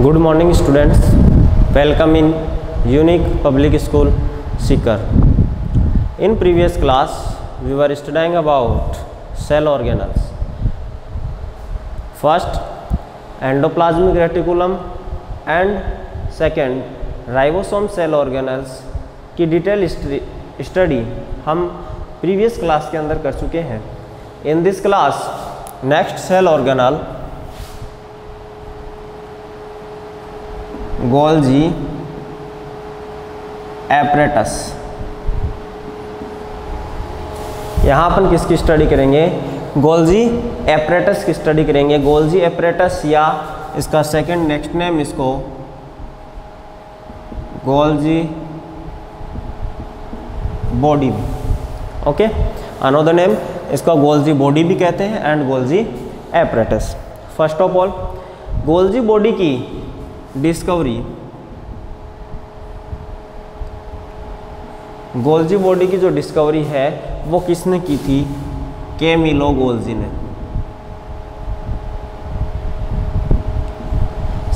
Good morning students, welcome in Unique Public School Sikar. In previous class we were studying about cell organelles. First endoplasmic reticulum and second ribosome cell organelles की detail study हम previous class के अंदर कर चुके हैं. In this class next cell organelle Golgi apparatus. यहाँ अपन किसकी स्टडी करेंगे? गोल्जी एपरेटस की स्टडी करेंगे. गोल्जी एपरेटस या इसका सेकंड नेक्स्ट नेम इसको Golgi body. Okay, another name इसका गोल्जी बॉडी भी कहते हैं and Golgi apparatus. First of all Golgi body की डिस्कवरी, गोल्जी बॉडी की जो डिस्कवरी है वो किसने की थी? कैमिलो गोल्जी ने.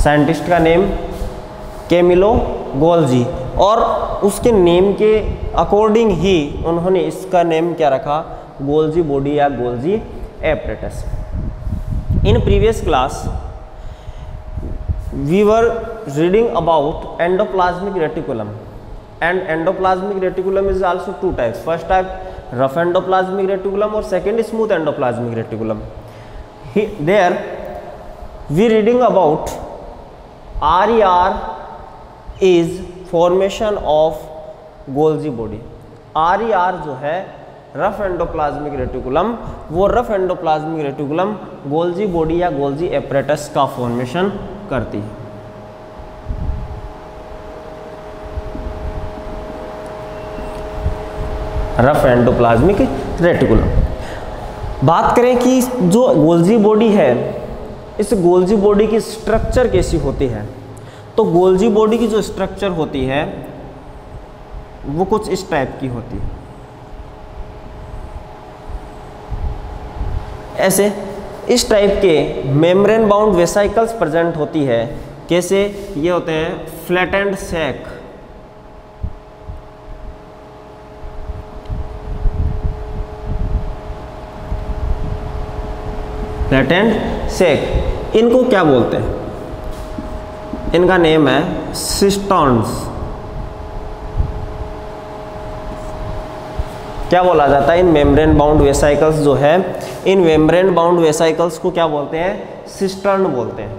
साइंटिस्ट का नेम कैमिलो गोल्जी, और उसके नेम के अकॉर्डिंग ही उन्होंने इसका नेम क्या रखा? गोल्जी बॉडी या Golgi apparatus. In previous class we were reading about endoplasmic reticulum, and endoplasmic reticulum is also two types. First type rough endoplasmic reticulum or second smooth endoplasmic reticulum. There we reading about RER is formation of Golgi body. RER जो है rough endoplasmic reticulum, वो rough endoplasmic reticulum Golgi body या Golgi apparatus का formation करती है. Rough endoplasmic reticulum. बात करें कि जो गोल्जी बॉडी है, इस गोल्जी बॉडी की स्ट्रक्चर कैसी होती है, तो गोल्जी बॉडी की जो स्ट्रक्चर होती है वो कुछ इस टाइप की होती है. ऐसे इस टाइप के मेम्ब्रेन बाउंड वेसाइकल्स प्रेजेंट होती है. कैसे? ये होते हैं फ्लैटेंड सैक. फ्लैटेंड सैक, इनको क्या बोलते हैं? इनका नेम है सिस्टॉन्स. क्या बोला जाता है? इन मेम्ब्रेन बाउंड वेसाइकल्स जो है, इन मेम्ब्रेन बाउंड वेसाइकल्स को क्या बोलते हैं? सिस्टर्न बोलते हैं.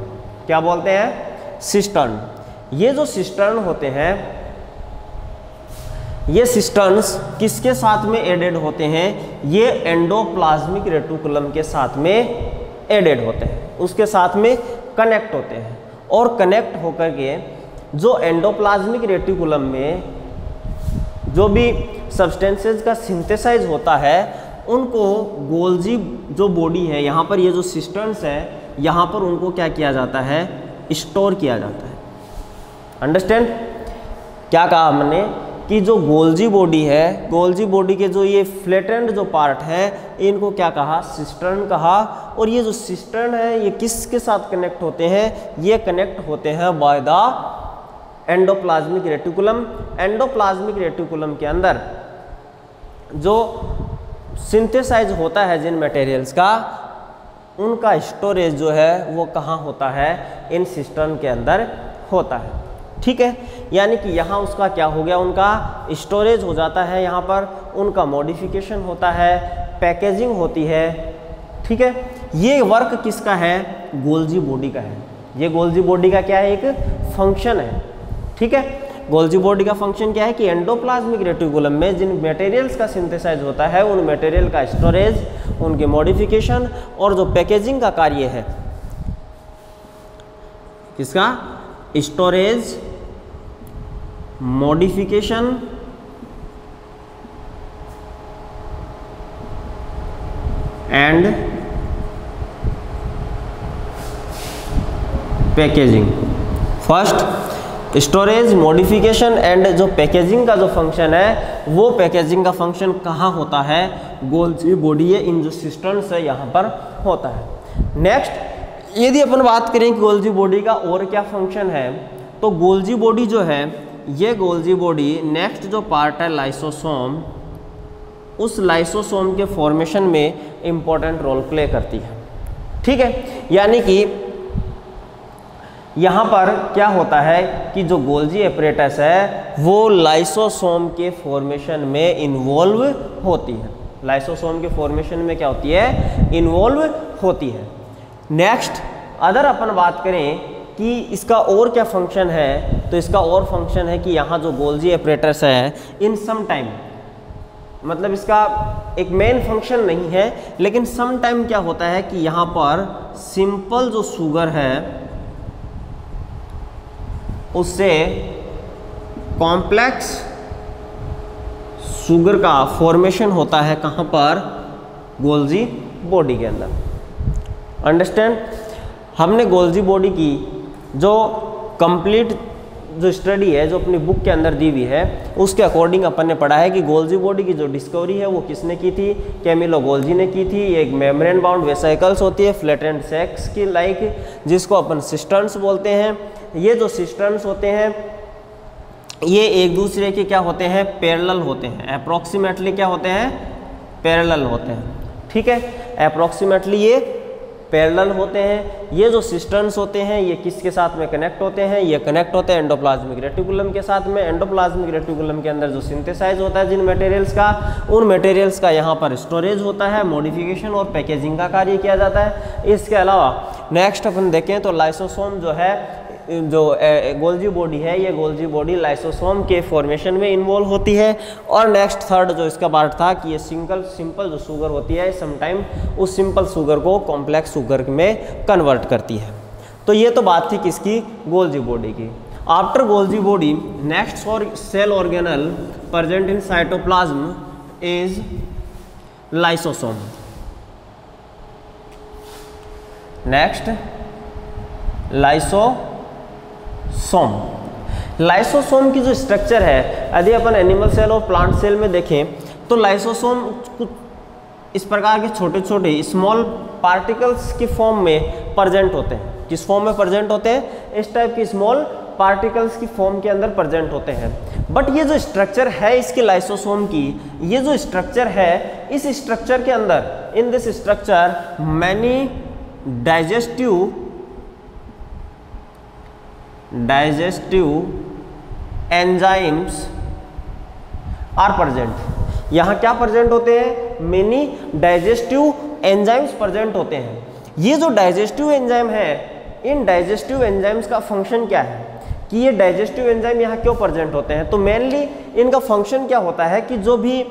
क्या बोलते हैं? सिस्टर्न. ये जो सिस्टर्न होते हैं, ये सिस्टर्न्स किसके साथ में एडेड होते हैं? ये एंडोप्लाज्मिक रेटिकुलम के साथ में एडेड होते हैं, उसके साथ में कनेक्ट होते हैं, और कनेक्ट होकर के जो एंडोप्लाज्मिक रेटिकुलम में जो भी सब्सटेंसेस का सिंथेसाइज होता है, उनको गोल्जी जो बॉडी है, यहाँ पर ये जो सिस्टर्न्स है, यहाँ पर उनको क्या किया जाता है? स्टोर किया जाता है. अंडरस्टैंड? क्या कहा हमने कि जो गोल्जी बॉडी है, गोल्जी बॉडी के जो ये फ्लैटेंड जो पार्ट है, इनको क्या कहा? सिस्टर्न कहा. और ये जो सिस्टर्न है ये किसके साथ कनेक्ट होते हैं? ये कनेक्ट होते हैं by the endoplasmic reticulum. Endoplasmic reticulum के अंदर जो सिंथेसाइज होता है जिन मटेरियल्स का, उनका स्टोरेज जो है वो कहाँ होता है? इन सिस्टर्न के अंदर होता है. ठीक है, यानी कि यहाँ उसका क्या हो गया? उनका स्टोरेज हो जाता है, यहाँ पर उनका मॉडिफिकेशन होता है, पैकेजिंग होती है. ठीक है, ये वर्क किसका है? गोल्जी बॉडी का है. ये गोल्जी बॉडी का क्या है? एक फंक्शन है. ठीक है, गोल्जी बॉडी का फंक्शन क्या है कि एंडोप्लाज्मिक रेटिकुलम में जिन मटेरियल्स का सिंथेसाइज होता है, उन मटेरियल का स्टोरेज, उनके मॉडिफिकेशन और जो पैकेजिंग का कार्य है, किसका? Storage, modification and packaging. First storage, modification and जो पैकेजिंग का जो फंक्शन है, वो पैकेजिंग का फंक्शन कहाँ होता है? गोल्जी बॉडी इन जो सिस्टर्न्स है यहाँ पर होता है. नेक्स्ट यदि अपन बात करें कि गोल्जी बॉडी का और क्या फंक्शन है, तो गोल्जी बॉडी जो है, ये गोल्जी बॉडी नेक्स्ट जो पार्ट है लाइसोसोम, उस लाइसोसोम के फॉर्मेशन में इम्पोर्टेंट रोल प्ले करती है। ठीक है, यानी कि यहाँ पर क्या होता है कि जो गोल्जी एपरेटस है वो लाइसोसोम के फॉर्मेशन में इन्वॉल्व होती है, लाइसोसोम के फॉर्मेशन में क्या होती है, इन्वॉल्व होती है। नेक्स्ट अदर अपन बात करें कि इसका और क्या फंक्शन है, तो इसका और फंक्शन है कि यहाँ जो गोल्जी एपरेटस है इन सम टाइम, मतलब इसका एक मेन फंक्शन नहीं है, लेकिन सम टाइम क्या होता है कि यहाँ पर सिंपल जो शुगर है उससे कॉम्प्लेक्स शुगर का फॉर्मेशन होता है, कहाँ पर, गोल्जी बॉडी के अंदर। अंडरस्टैंड, हमने गोल्जी बॉडी की जो कंप्लीट जो स्टडी है जो अपनी बुक के अंदर दी हुई है उसके अकॉर्डिंग अपन ने पढ़ा है कि गोल्जी बॉडी की जो डिस्कवरी है वो किसने की थी, कैमिलो गोल्जी ने की थी। ये एक मेम्ब्रेन बाउंड वेसिकल्स होती है फ्लैटेंड सैक्स की लाइक, जिसको अपन सिस्टर्न्स बोलते हैं। ये जो सिस्टर्न्स होते हैं ये एक दूसरे के क्या होते हैं, पैरेलल होते हैं, अप्रॉक्सीमेटली क्या होते हैं, पैरेलल होते हैं। ठीक है, अप्रॉक्सीमेटली ये पैरेलल होते हैं। ये जो सिस्टर्न्स होते हैं ये किसके साथ में कनेक्ट होते हैं, ये कनेक्ट होते हैं एंडोप्लाज्मिक रेटिकुलम के साथ में। एंडोप्लाज्मिक रेटिकुलम के अंदर जो सिंथेसाइज होता है जिन मटेरियल्स का, उन मटेरियल्स का यहाँ पर स्टोरेज होता है, मॉडिफिकेशन और पैकेजिंग का कार्य किया जाता है। इसके अलावा नेक्स्ट अपन देखें तो लाइसोसोम जो है, जो गोल्जी बॉडी है, ये गोल्जी बॉडी लाइसोसोम के फॉर्मेशन में इन्वॉल्व होती है। और नेक्स्ट थर्ड जो इसका पार्ट था कि ये सिंपल जो शुगर होती है समटाइम उस सिंपल शुगर को कॉम्प्लेक्स शुगर में कन्वर्ट करती है। तो ये तो बात थी किसकी, गोल्जी बॉडी की। After Golgi body next cell organelle present in cytoplasm is lysosome. Next lysosome की जो स्ट्रक्चर है, यदि अपन एनिमल सेल और प्लांट सेल में देखें तो लाइसोसोम कुछ इस प्रकार के छोटे छोटे स्मॉल पार्टिकल्स की फॉर्म में प्रेजेंट होते हैं। किस फॉर्म में प्रेजेंट होते हैं, इस टाइप की स्मॉल पार्टिकल्स की फॉर्म के अंदर प्रेजेंट होते हैं। बट ये जो स्ट्रक्चर है इसके लाइसोसोम की, ये जो स्ट्रक्चर है, इस स्ट्रक्चर के अंदर, in this structure many digestive enzymes are present. यहाँ क्या प्रेजेंट होते हैं, मेनी डाइजेस्टिव एंजाइम्स प्रेजेंट होते हैं। ये जो डाइजेस्टिव एंजाइम है, इन डाइजेस्टिव एंजाइम्स का फंक्शन क्या है कि ये डाइजेस्टिव एंजाइम यहाँ क्यों प्रेजेंट होते हैं, तो मेनली इनका फंक्शन क्या होता है कि जो भी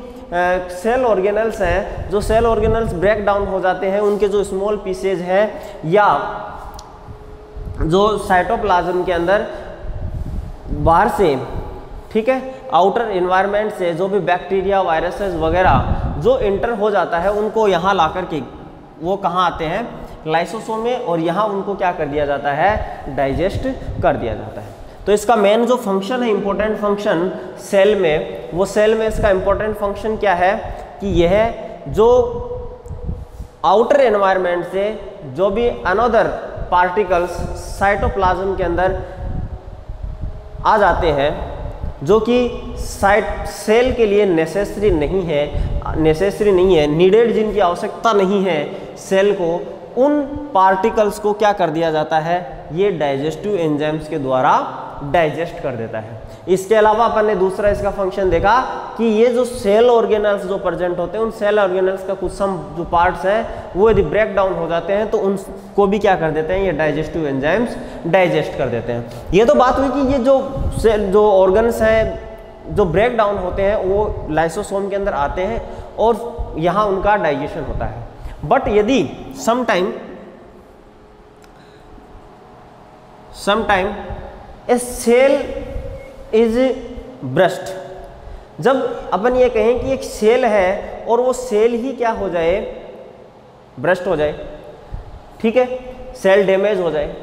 सेल ऑर्गेनल्स हैं, जो सेल ऑर्गेनल्स ब्रेक डाउन हो जाते हैं, उनके जो स्मॉल पीसेज हैं या जो साइटोप्लाज्म के अंदर बाहर से, ठीक है, आउटर एनवायरनमेंट से जो भी बैक्टीरिया वायरसेस वगैरह जो इंटर हो जाता है, उनको यहाँ ला कर के वो कहाँ आते हैं, लाइसोसोम में, और यहाँ उनको क्या कर दिया जाता है, डाइजेस्ट कर दिया जाता है। तो इसका मेन जो फंक्शन है, इंपॉर्टेंट फंक्शन सेल में, वो सेल में इसका इंपॉर्टेंट फंक्शन क्या है कि यह जो आउटर एनवायरनमेंट से जो भी अनदर पार्टिकल्स साइटोप्लाज्म के अंदर आ जाते हैं, जो कि सेल के लिए नेसेसरी नहीं है, नीडेड, जिनकी आवश्यकता नहीं है सेल को, उन पार्टिकल्स को क्या कर दिया जाता है, ये डाइजेस्टिव एंजाइम्स के द्वारा डाइजेस्ट कर देता है। इसके अलावा अपन ने दूसरा इसका फंक्शन देखा कि ये जो सेल ऑर्गेनल्स जो प्रेजेंट होते हैं, उन सेल ऑर्गेनल्स का कुछ सम जो पार्ट्स हैं वो यदि ब्रेक डाउन हो जाते हैं तो उनको भी क्या कर देते हैं, ये डाइजेस्टिव एंजाइम्स डाइजेस्ट कर देते हैं। ये तो बात हुई कि ये जो सेल जो ऑर्गन्स हैं जो ब्रेक डाउन होते हैं वो लाइसोसोम के अंदर आते हैं और यहाँ उनका डाइजेशन होता है। बट यदि sometime a cell is burst, जब अपन ये कहें कि एक सेल है और वो सेल ही क्या हो जाए, ब्रस्ट हो जाए, ठीक है, सेल डैमेज हो जाए,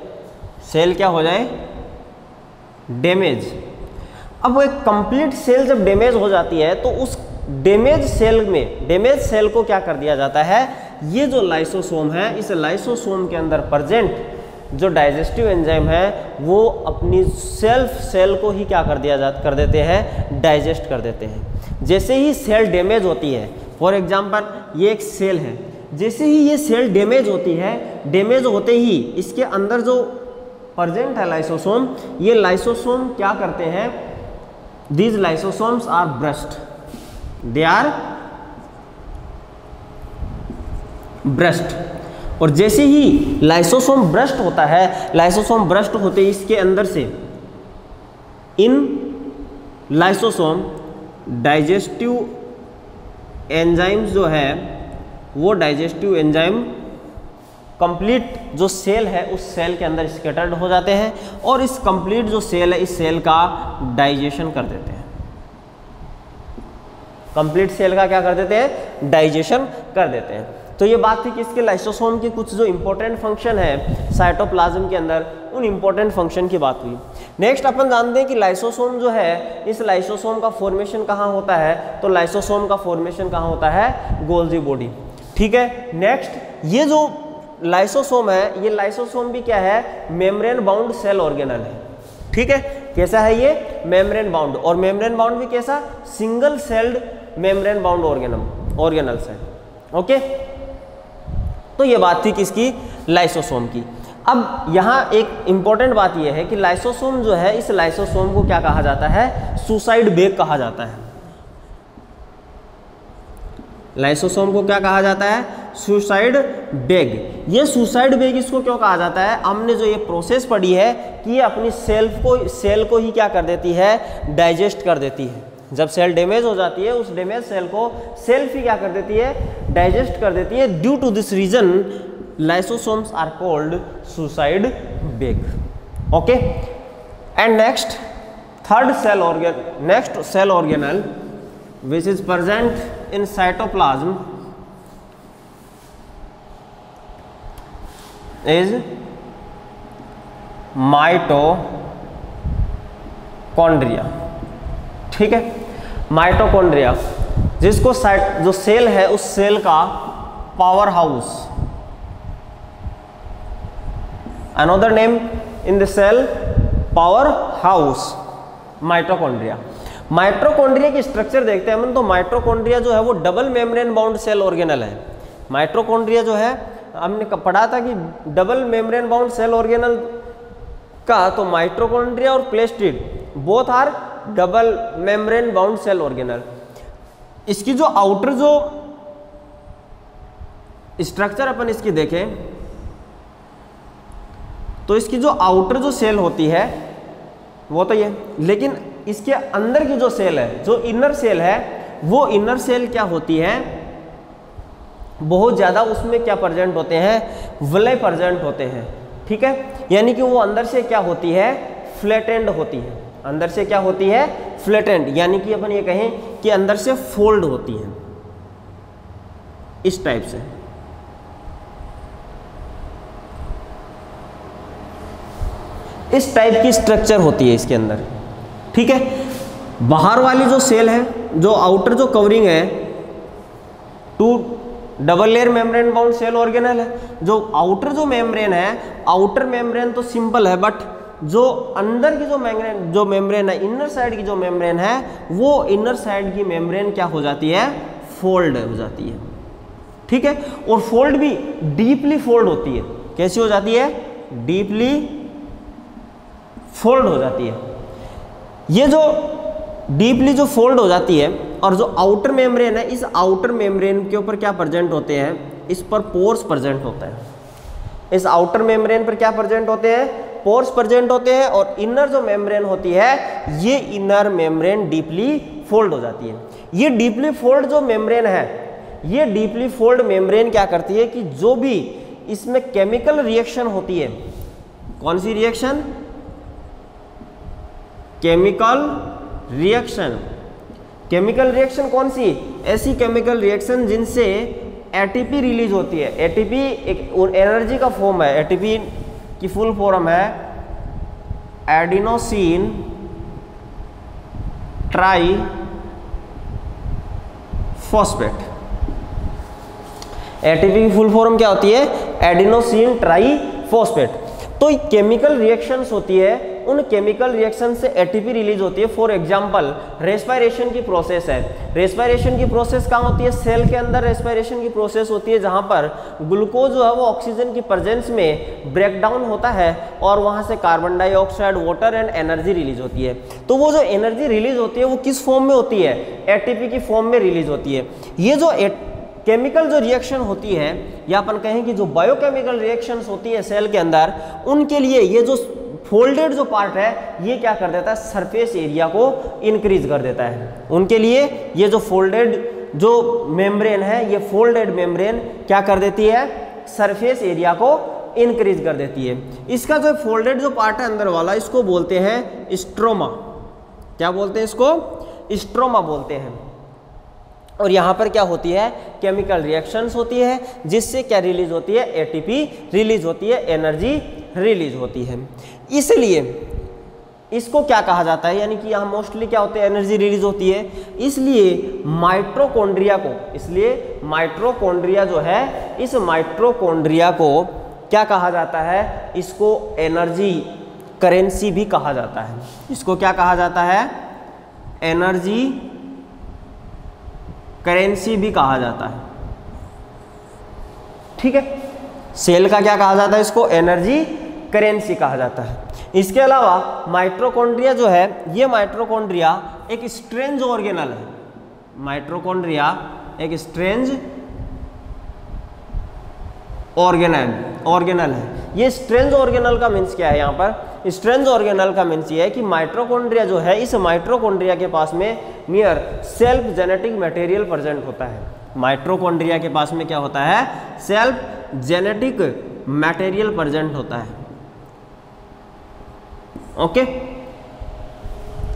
सेल क्या हो जाए, डैमेज। अब वो एक कंप्लीट सेल जब डैमेज हो जाती है तो उस डैमेज सेल में, डैमेज सेल को क्या कर दिया जाता है, ये जो लाइसोसोम है, इस लाइसोसोम के अंदर प्रेजेंट जो डाइजेस्टिव एंजाइम है वो अपनी सेल्फ सेल को ही क्या कर देते हैं, डाइजेस्ट कर देते हैं। जैसे ही सेल डैमेज होती है, फॉर एग्जांपल ये एक सेल है, जैसे ही ये सेल डैमेज होती है, डैमेज होते ही इसके अंदर जो प्रेजेंट है लाइसोसोम, ये लाइसोसोम क्या करते हैं, these lysosomes are burst, they are burst. और जैसे ही लाइसोसोम ब्रस्ट होता है, लाइसोसोम ब्रस्ट होते ही इसके अंदर से इन लाइसोसोम डाइजेस्टिव एंजाइम्स जो है वो डाइजेस्टिव एंजाइम कंप्लीट जो सेल है उस सेल के अंदर स्कैटर्ड हो जाते हैं और इस कंप्लीट जो सेल है इस सेल का डाइजेशन कर देते हैं। कंप्लीट सेल का क्या कर देते हैं, डाइजेशन कर देते हैं। तो ये बात थी कि इसके लाइसोसोम के कुछ जो इंपॉर्टेंट फंक्शन है साइटोप्लाज्म के अंदर, उन इंपॉर्टेंट फंक्शन की बात हुई। नेक्स्ट अपन जानते हैं कि लाइसोसोम जो है, इस लाइसोसोम का फॉर्मेशन कहाँ होता है, तो लाइसोसोम का फॉर्मेशन कहाँ होता है, गोल्जी बॉडी। ठीक है, नेक्स्ट ये जो लाइसोसोम है, ये लाइसोसोम भी क्या है, मेम्ब्रेन बाउंड सेल ऑर्गेनल है। ठीक है, कैसा है ये, मेम्ब्रेन बाउंड, और मेम्ब्रेन बाउंड भी कैसा, single celled membrane bound organelles है। ओके, तो ये बात थी किसकी, लाइसोसोम की। अब यहाँ एक इंपॉर्टेंट बात यह है कि लाइसोसोम जो है, इस लाइसोसोम को क्या कहा जाता है, सुसाइड बेग कहा जाता है। लाइसोसोम को क्या कहा जाता है, सुसाइड बेग। ये सुसाइड बेग इसको क्यों कहा जाता है, हमने जो ये प्रोसेस पढ़ी है कि ये अपनी सेल को ही क्या कर देती है, डाइजेस्ट कर देती है। जब सेल डैमेज हो जाती है, उस डैमेज सेल को सेल्फ ही क्या कर देती है, डाइजेस्ट कर देती है। Due to this reason lysosomes are called suicide bag. Okay, and next third cell organelle which is present in cytoplasm is mitochondria. ठीक है, माइटोकॉन्ड्रिया जिसको जो सेल है उस सेल का power house, another name in the cell power house, mitochondria. Mitochondria की structure देखते हैं हम, तो माइटोकॉन्ड्रिया जो है वो double membrane bound cell organelle है। माइटोकॉन्ड्रिया जो है हमने पढ़ा था कि double membrane bound cell organelle का, तो माइटोकॉन्ड्रिया और plastid both are double membrane bound cell organelle. इसकी जो आउटर जो स्ट्रक्चर अपन इसकी देखें तो इसकी जो आउटर जो सेल होती है वो तो ये, लेकिन इसके अंदर की जो सेल है, जो इनर सेल है, वो इनर सेल क्या होती है, बहुत ज़्यादा उसमें क्या प्रेजेंट होते हैं, वलय प्रेजेंट होते हैं। ठीक है, यानी कि वो अंदर से क्या होती है, फ्लैटेंड होती है। अंदर से क्या होती है, फ्लैटेंड, यानी कि अपन ये कहें कि अंदर से फोल्ड होती है, इस टाइप से। इस टाइप की स्ट्रक्चर होती है इसके अंदर। ठीक है, बाहर वाली जो सेल है, जो आउटर जो कवरिंग है, two double layer membrane bound cell organelle है। जो आउटर जो मेम्ब्रेन है, आउटर मेम्ब्रेन तो सिंपल है, बट जो अंदर की जो मेम्ब्रेन है, इनर साइड की जो मेम्ब्रेन है, वो इनर साइड की मेम्ब्रेन क्या हो जाती है, फोल्ड हो जाती है। ठीक है, और फोल्ड भी डीपली फोल्ड होती है। कैसी हो जाती है, डीपली फोल्ड हो जाती है। ये जो डीपली जो फोल्ड हो जाती है, और जो आउटर मेम्ब्रेन है, इस आउटर मेम्ब्रेन के ऊपर क्या प्रेजेंट होते हैं, इस पर पोर्स प्रेजेंट होते हैं। इस आउटर मेम्ब्रेन पर क्या प्रेजेंट होते हैं, पोर्स प्रेजेंट होते हैं। और इनर जो मेम्ब्रेन होती है, ये इनर मेम्ब्रेन डीपली फोल्ड हो जाती है। ये डीपली फोल्ड जो मेम्ब्रेन है, ये डीपली फोल्ड मेम्ब्रेन क्या करती है कि जो भी इसमें केमिकल रिएक्शन होती है, कौन सी reaction, chemical reaction. Chemical reaction कौन सी, ऐसी केमिकल रिएक्शन जिनसे एटीपी रिलीज होती है। एटीपी एक एनर्जी का फॉर्म है, एटीपी की फुल फॉर्म है एडिनोसिन ट्राई फॉस्फेट। एटीपी की फुल फॉर्म क्या होती है? Adenosine triphosphate. तो केमिकल रिएक्शंस होती है, उन केमिकल रिएक्शन से एटीपी रिलीज होती है। फॉर एग्जांपल रेस्पिरेशन की प्रोसेस है। रेस्पिरेशन की प्रोसेस कहाँ होती है? सेल के अंदर रेस्पिरेशन की प्रोसेस होती है, जहाँ पर ग्लूकोज जो है वो ऑक्सीजन की प्रेजेंस में ब्रेक डाउन होता है और वहाँ से carbon dioxide, water and energy release होती है। तो वो जो एनर्जी रिलीज होती है वो किस फॉर्म में होती है? एटीपी की फॉर्म में रिलीज होती है। ये जो केमिकल जो रिएक्शन होती है, या अपन कहें कि जो बायोकेमिकल रिएक्शंस होती है सेल के अंदर, उनके लिए ये जो फोल्डेड जो पार्ट है ये क्या कर देता है? सरफेस एरिया को इंक्रीज कर देता है। उनके लिए ये जो फोल्डेड जो मेम्ब्रेन है, ये फोल्डेड मेम्ब्रेन क्या कर देती है? सरफेस एरिया को इंक्रीज कर देती है। इसका जो फोल्डेड जो पार्ट है अंदर वाला, इसको बोलते हैं स्ट्रोमा। क्या बोलते हैं इसको? स्ट्रोमा बोलते हैं। और यहाँ पर क्या होती है? केमिकल रिएक्शंस होती है, जिससे क्या रिलीज होती है? एटीपी रिलीज होती है, एनर्जी रिलीज होती है। इसलिए इसको क्या कहा जाता है? यानी कि यहाँ मोस्टली क्या होते हैं? एनर्जी रिलीज होती है। इसलिए माइटोकॉन्ड्रिया को, इसलिए माइटोकॉन्ड्रिया जो है, इस माइटोकॉन्ड्रिया को क्या कहा जाता है? इसको एनर्जी करेंसी भी कहा जाता है। इसको क्या कहा जाता है? एनर्जी करेंसी भी कहा जाता है। ठीक है, सेल का क्या कहा जाता है? इसको एनर्जी करेंसी कहा जाता है। इसके अलावा माइटोकॉन्ड्रिया जो है, ये माइटोकॉन्ड्रिया एक स्ट्रेंज ऑर्गेनल है। माइटोकॉन्ड्रिया एक स्ट्रेंज ऑर्गेनल है। ये स्ट्रेंज ऑर्गेनल का मीन्स क्या है? यहाँ पर स्ट्रेंज ऑर्गेनल का मीन्स ये है कि माइटोकॉन्ड्रिया जो है, इस माइटोकॉन्ड्रिया के पास में near self genetic material present होता है। माइटोकॉन्ड्रिया के पास में क्या होता है? सेल्फ जेनेटिक मटेरियल प्रेजेंट होता है। ओके,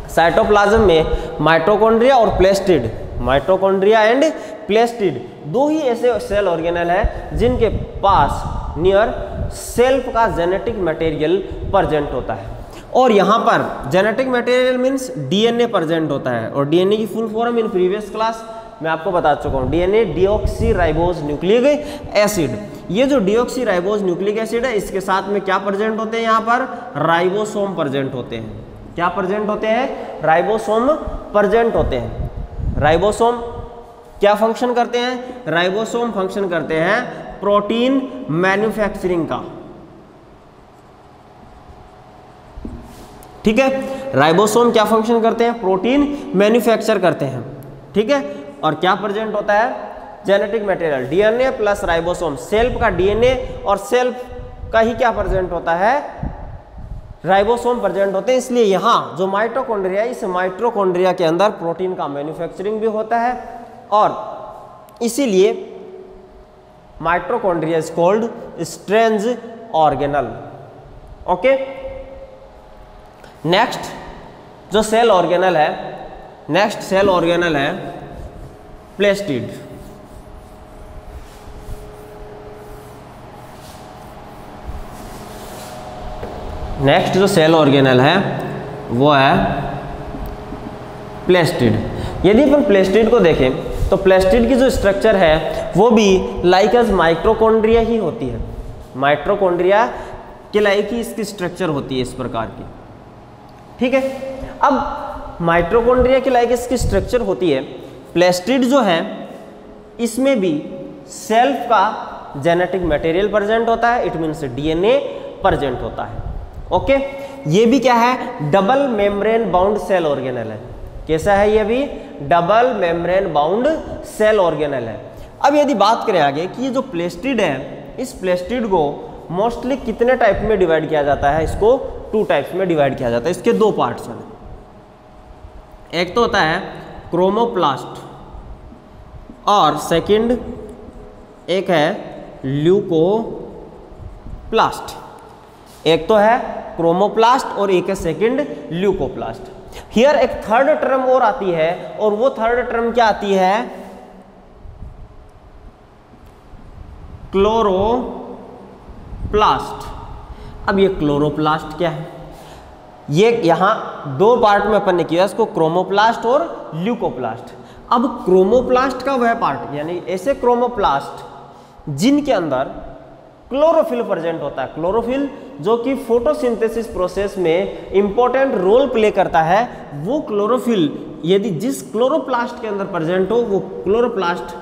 साइटोप्लाज्म में माइटोकॉन्ड्रिया और प्लेस्टिड, माइटोकॉन्ड्रिया एंड प्लेस्टिड दो ही ऐसे सेल ऑर्गेनल है जिनके पास नियर सेल्फ का जेनेटिक मटेरियल प्रेजेंट होता है। और यहाँ पर genetic material means DNA present होता है। और डीएनए की full form in previous class मैं आपको बता चुका हूँ, डीएनए डीऑक्सीराइबोज न्यूक्लिक एसिड। ये जो डीऑक्सीराइबोज न्यूक्लिक एसिड है, इसके साथ में क्या प्रेजेंट होते हैं? यहाँ पर राइबोसोम प्रेजेंट होते हैं। क्या प्रेजेंट होते हैं? राइबोसोम प्रेजेंट होते हैं। राइबोसोम क्या फंक्शन करते हैं? राइबोसोम फंक्शन करते हैं प्रोटीन मैन्युफैक्चरिंग का। ठीक है, राइबोसोम क्या फंक्शन करते हैं? प्रोटीन मैन्युफैक्चर करते हैं। ठीक है, और क्या प्रेजेंट होता है? Genetic material DNA plus ribosome. Self का डीएनए और सेल्फ का ही क्या प्रेजेंट होता है? राइबोसोम प्रेजेंट होते हैं। इसलिए यहाँ जो माइटोकॉन्ड्रिया है, इस माइटोकॉन्ड्रिया के अंदर प्रोटीन का मैन्युफैक्चरिंग भी होता है, और इसीलिए mitochondria is called strange organelle. Okay, next जो सेल ऑर्गेनल है, नेक्स्ट सेल ऑर्गेनल है प्लेस्टिड। नेक्स्ट जो सेल ऑर्गेनल है वो है प्लेस्टिड। यदि अपन प्लेस्टिड को देखें तो प्लेस्टिड की जो स्ट्रक्चर है वो भी लाइक एज माइटोकॉन्ड्रिया ही होती है। माइटोकॉन्ड्रिया के लाइक ही इसकी स्ट्रक्चर होती है इस प्रकार की। ठीक है, अब माइटोकॉन्ड्रिया के लाइक इसकी स्ट्रक्चर होती है। प्लेस्टिड जो है इसमें भी सेल्फ का जेनेटिक मटेरियल प्रेजेंट होता है, इट मीन्स डीएनए प्रेजेंट होता है। ओके, ये भी क्या है? Double membrane bound cell organelle है। कैसा है ये भी? Double membrane bound cell organelle है। अब यदि बात करें आगे कि ये जो प्लेस्टिड है, इस प्लेस्टिड को मोस्टली कितने टाइप में डिवाइड किया जाता है? इसको 2 टाइप्स में डिवाइड किया जाता है। इसके 2 पार्ट्स हैं। एक तो होता है क्रोमोप्लास्ट और सेकंड एक है ल्यूकोप्लास्ट। एक तो है क्रोमोप्लास्ट और एक है सेकंड ल्यूकोप्लास्ट। हियर एक थर्ड टर्म और आती है, और वो थर्ड टर्म क्या आती है? क्लोरोप्लास्ट। अब ये क्लोरोप्लास्ट क्या है? ये यहां 2 पार्ट में अपन ने किया इसको, क्रोमोप्लास्ट और ल्यूकोप्लास्ट। अब क्रोमोप्लास्ट का वह पार्ट, यानी ऐसे क्रोमोप्लास्ट जिनके अंदर क्लोरोफिल प्रेजेंट होता है। क्लोरोफिल जो कि फोटोसिंथेसिस प्रोसेस में इंपॉर्टेंट रोल प्ले करता है, वो क्लोरोफिल यदि जिस क्लोरोप्लास्ट के अंदर प्रेजेंट हो वो क्लोरोप्लास्ट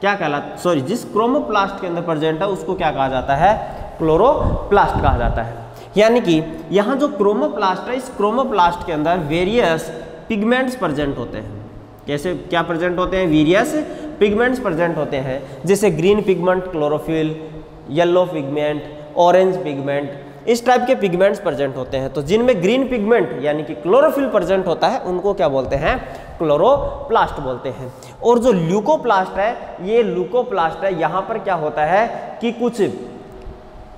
क्या कहलाता, सॉरी जिस क्रोमोप्लास्ट के अंदर प्रेजेंट है उसको क्या कहा जाता है, क्लोरोप्लास्ट कहा जाता है। यानी कि यहाँ जो क्रोमोप्लास्ट है, इस क्रोमोप्लास्ट के अंदर वेरियस पिगमेंट्स प्रेजेंट होते हैं। कैसे क्या प्रेजेंट होते हैं, वेरियस पिगमेंट्स प्रेजेंट होते हैं, जैसे green pigment chlorophyll, yellow pigment, orange pigment, इस टाइप के पिगमेंट्स प्रेजेंट होते हैं। तो जिनमें ग्रीन पिगमेंट यानी कि क्लोरोफिल प्रेजेंट होता है उनको क्या बोलते हैं, क्लोरोप्लास्ट बोलते हैं। और जो ल्यूकोप्लास्ट है, ये ल्यूकोप्लास्ट है, यहाँ पर क्या होता है कि कुछ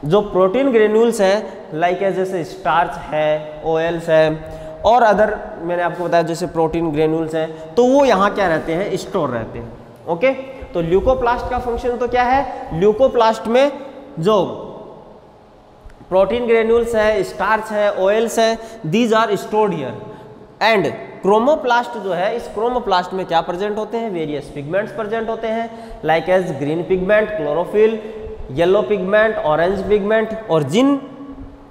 जो प्रोटीन ग्रेन्यूल्स हैं लाइक जैसे स्टार्च है, ऑयल्स है और अदर मैंने आपको बताया जैसे प्रोटीन ग्रेन्यूल्स हैं, तो वो यहाँ क्या रहते हैं, स्टोर रहते हैं। ओके, तो ल्यूकोप्लास्ट का फंक्शन तो क्या है, ल्यूकोप्लास्ट में जो प्रोटीन ग्रेन्यूल्स है, स्टार्च है, ऑयल्स है, these are stored here. And chromoplast जो है, इस क्रोमोप्लास्ट में क्या प्रेजेंट होते हैं, वेरियस पिगमेंट्स प्रेजेंट होते हैं like as green pigment chlorophyll, yellow pigment, orange pigment. और जिन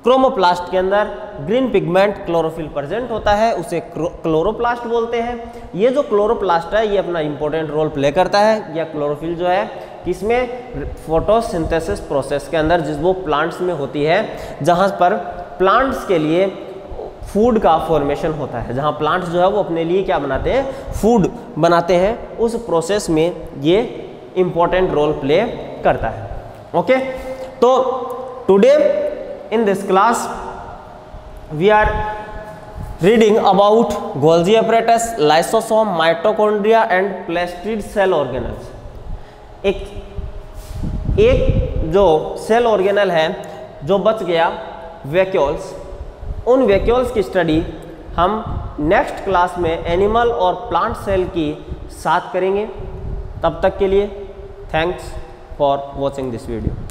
क्रोमोप्लास्ट के अंदर ग्रीन पिगमेंट क्लोरोफिल प्रेजेंट होता है उसे क्लोरोप्लास्ट बोलते हैं। ये जो क्लोरोप्लास्ट है ये अपना इंपॉर्टेंट रोल प्ले करता है, या क्लोरोफिल जो है किसमें, फोटोसिंथेसिस प्रोसेस के अंदर, जिस वो प्लांट्स में होती है, जहाँ पर प्लांट्स के लिए फूड का फॉर्मेशन होता है, जहाँ प्लांट्स जो है वो अपने लिए क्या बनाते हैं, फूड बनाते हैं, उस प्रोसेस में ये इंपॉर्टेंट रोल प्ले करता है। ओके, तो today in this class we are reading about Golgi apparatus, lysosome, mitochondria and plastid cell organelles। एक जो सेल ऑर्गेनल है जो बच गया, वैक्यूल्स, उन वैक्यूल्स की स्टडी हम नेक्स्ट क्लास में एनिमल और प्लांट सेल की साथ करेंगे। तब तक के लिए thanks for watching this video.